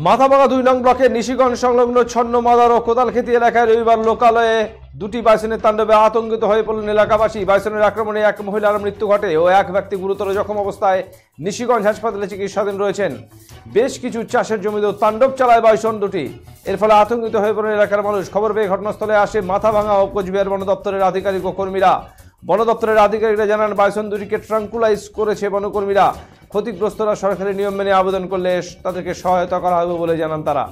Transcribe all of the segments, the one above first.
মাথাভাঙা ২ নং ব্লকের নিশিগঞ্জ সংলগ্ন ছন্নমাদার ও কোদালখেতি এলাকায় রবিবার লোকালয়ে দুটি বাইসনের তাণ্ডবে আতঙ্কিত হয়ে পড়লেন এলাকাবাসী। বাইসনের আক্রমণে এক মহিলার মৃত্যু ঘটে ও এক ব্যক্তি গুরুতর জখম অবস্থায় নিশিগঞ্জ হাসপাতালে চিকিৎসাধীন রয়েছেন। বেশ কিছু চাষের জমিতেও তাণ্ডব চালায় বাইসন দুটি। এর ফলে আতঙ্কিত হয়ে পড়েন এলাকার মানুষ। খবর পেয়ে ঘটনাস্থলে আসে মাথাভাঙা ও কোচবিহার বন দপ্তরের আধিকারিক ও কর্মীরা। বন দপ্তরের আধিকারিকরা জানান, বাইসন দুটিকে ট্রাঙ্কুলাইজ করেছে বনকর্মীরা। ক্ষতিগ্রস্তরা সরকারি নিয়ম মেনে আবেদন করলে তাদেরকে সহায়তা করা হবে বলে জানান তারা।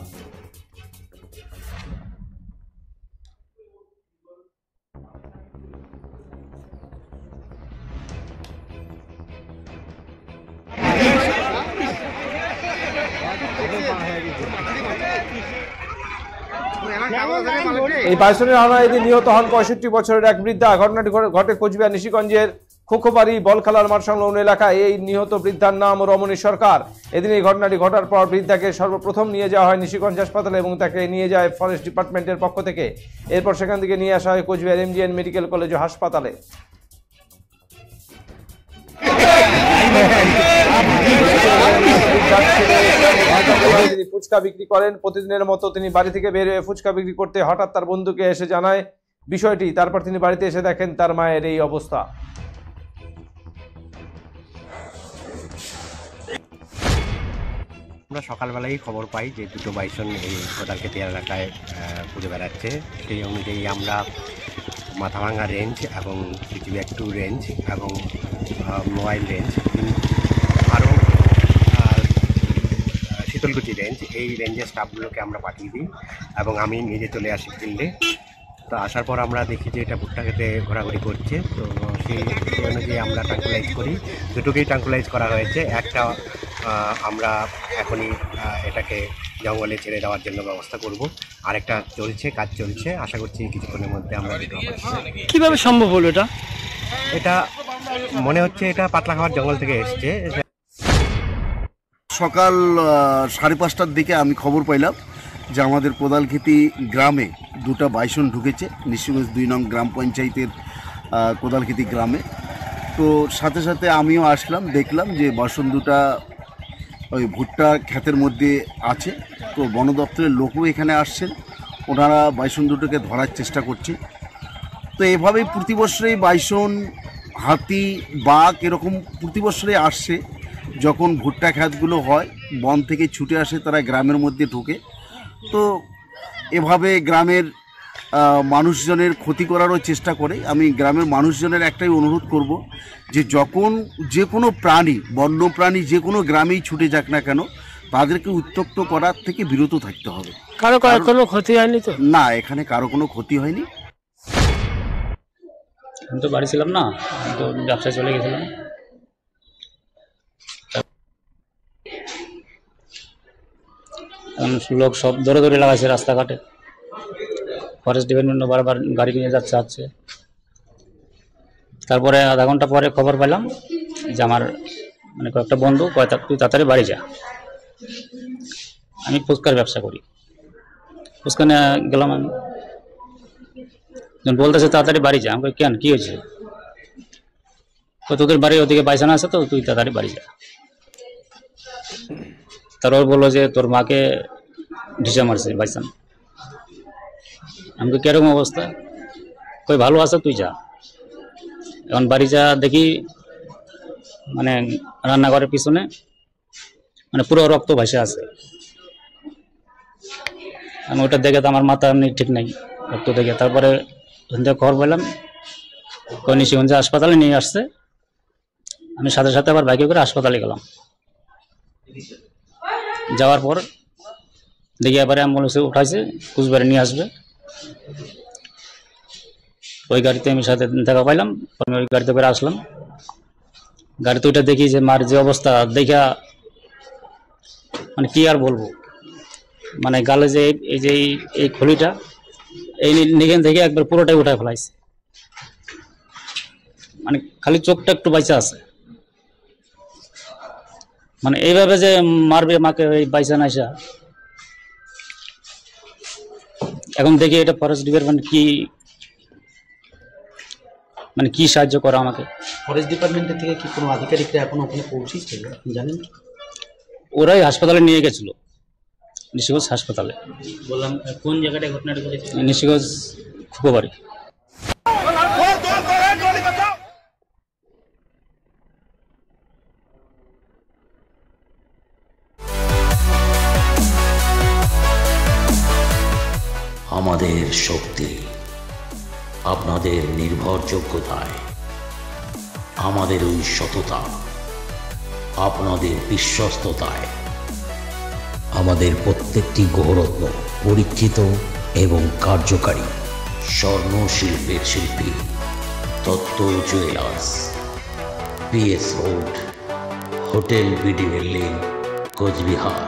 এই বাইসনের হানায় এদিন নিহত হন ৬৫ বছরের এক বৃদ্ধা। ঘটনাটি ঘটে কোচবিহার নিশিগঞ্জের খোখোবাড়ি বলখালার মাঠ সংলগ্ন এলাকায়। এই নিহত বৃদ্ধার নাম রমণী সরকার। এদিন এই ঘটনাটি ঘটার পর বৃদ্ধাকে সর্বপ্রথম নিয়ে যাওয়া হয় নিশিগঞ্জ হাসপাতালে এবং তাকে নিয়ে যায় ফরেস্ট ডিপার্টমেন্টের পক্ষ থেকে। এরপর সেখান থেকে নিয়ে আসা হয় কোচবিহার এমজিএন মেডিকেল কলেজ ও হাসপাতালে। তিনি ফুচকা বিক্রি করেন। প্রতিদিনের মতো তিনি বাড়ি থেকে বের হয়ে ফুচকা বিক্রি করতে হঠাৎ তার বন্ধুকে এসে জানায় বিষয়টি। তারপর তিনি বাড়িতে এসে দেখেন তার মায়ের এই অবস্থা। আমরা সকালবেলায় খবর পাই যে দুটো বাইসন এই কোদালখেতি এলাকায় ঘুরে বেড়াচ্ছে। সেই অনুযায়ী আমরা মাথাভাঙা রেঞ্জ এবং পৃথিবী 2 রেঞ্জ এবং মোবাইল রেঞ্জ আরও শীতলকুচি রেঞ্জ, এই রেঞ্জের স্টাফগুলোকে আমরা পাঠিয়ে দিই এবং আমি নিজে চলে আসি ফিল্ডে। তো আসার পর আমরা দেখি যে এটা ভুট্টা খেতে ঘোরাঘুরি করছে। তো সেই অনুযায়ী আমরা ট্রাঙ্কুলাইজ করি। দুটোকেই ট্রাঙ্কুলাইজ করা হয়েছে। একটা আমরা এখনই এটাকে জঙ্গলে ছেড়ে দেওয়ার জন্য ব্যবস্থা করব। আরেকটা চলছে, কাজ চলছে। আশা করছি কিছুক্ষণের মধ্যে আমরা দিতে পারবো। কীভাবে সম্ভব হলো এটা? এটা মনে হচ্ছে এটা পাতলাখাওয়ার জঙ্গল থেকে এসছে। সকাল 5:30টার দিকে আমি খবর পাইলাম যে আমাদের কোদালখেতি গ্রামে দুটো বাইসন ঢুকেছে, নিশিগঞ্জ 2 নং গ্রাম পঞ্চায়েতের কোদালখেতি গ্রামে। তো সাথে সাথে আমিও আসলাম, দেখলাম যে বাইসন দুটা ওই ভুট্টা ক্ষেতের মধ্যে আছে। তো বন দপ্তরের লোকও এখানে আসছেন, ওনারা বাইসন দুটোকে ধরার চেষ্টা করছে। তো এভাবেই প্রতি বছরেই বাইসন, হাতি, বাঘ এরকম প্রতি বছরেই আসছে। যখন ভুট্টা ক্ষেতগুলো হয় বন থেকে ছুটে আসে, তারা গ্রামের মধ্যে ঢোকে। তো এভাবে গ্রামের মানুষজনের ক্ষতি করারও চেষ্টা করে। আমি গ্রামের মানুষজনের একটাই অনুরোধ করব যে যখন যে কোনো প্রাণী, বন্য প্রাণী যে কোনো গ্রামেই ছুটে যাক না কেন, তাদেরকে উত্ত্যক্ত করার থেকে বিরত থাকতে হবে। কারো কোনো ক্ষতি হয়নি তো? না, এখানে কারো কোনো ক্ষতি হয়নি। আমি তো বাড়ি ছিলাম না, আমি তো ব্যবসায় চলে গেছিলাম। লোক সব ধরে ধরে লাগাইছে রাস্তাঘাটে। ফরেস্ট ডিপার্টমেন্টও বারবার গাড়ি নিয়ে যাচ্ছে। তারপরে আধা ঘন্টা পরে খবর পেলাম যে আমার মানে কয়েকটা বন্ধু কয় তুই তাড়াতাড়ি বাড়ি যা। আমি ফুচকার ব্যবসা করি, ফুচকা নিয়ে গেলাম। আমি বলতেছে তাড়াতাড়ি বাড়ি যা। আমি কেন, কি হয়েছে? তোদের বাড়ি ওদিকে বাইসান আছে, তো তুই তাড়াতাড়ি বাড়ি যা। তারপর বললো যে তোর মাকে ঢিসা মারছে বাইসান। আমি কিরকম অবস্থা? কই ভালো আছে, তুই যা। এখন বাড়ি যা, দেখি মানে রান্নাঘরের পিছনে মানে পুরো রক্ত ভাসে আছে। আমি ওটা দেখে তো আমার মাথা এমনি ঠিক নাই, রক্ত দেখে। তারপরে খবর পেলাম নিশিগঞ্জ হাসপাতালে নিয়ে আসছে। আমি সাথে সাথে আবার বাইকে করে হাসপাতালে গেলাম। যাওয়ার পর দেখি এবারে অ্যাম্বুলেন্সে উঠাইছে, কুচবিহারে নিয়ে আসবে। ওই গাড়িতে আমি সাথে দেখা পাইলাম, আমি ওই গাড়িতে করে আসলাম। গাড়িতে ওইটা দেখি যে মার যে অবস্থা দেখা মানে কি আর বলবো, মানে গালে যে এই যে এই খুলিটা এই নিগেন থেকে একবার পুরোটাই উঠায় ফেলাইছে। মানে খালি চোখটা একটু বাইচা আছে, মানে এইভাবে যে মারবে মাকে এই বাইচা নাইসা। এখন দেখি এটা ফরেস্ট ডিপার্টমেন্ট কি মানে কি সাহায্য করে আমাকে। ফরেস্ট ডিপার্টমেন্টের থেকে কি কোনো আধিকারিকরা এখনো ওখানে পৌঁছেছে আপনি জানেন? ওরাই হাসপাতালে নিয়ে গেছিল, নিশিগঞ্জ হাসপাতালে। বললাম কোন জায়গাটায় ঘটনাটা ঘটেছে? নিশিগঞ্জ খুকোবাড়ি। আমাদের শক্তি আপনাদের নির্ভরযোগ্যতায়, আমাদের ওই সততা আপনাদের বিশ্বস্ততায়, আমাদের প্রত্যেকটি গ্রহরত্ন পরীক্ষিত এবং কার্যকারী। স্বর্ণ শিল্পের শিল্পী Dutta jewellers, PS road, hotel BD building, Cooch Behar.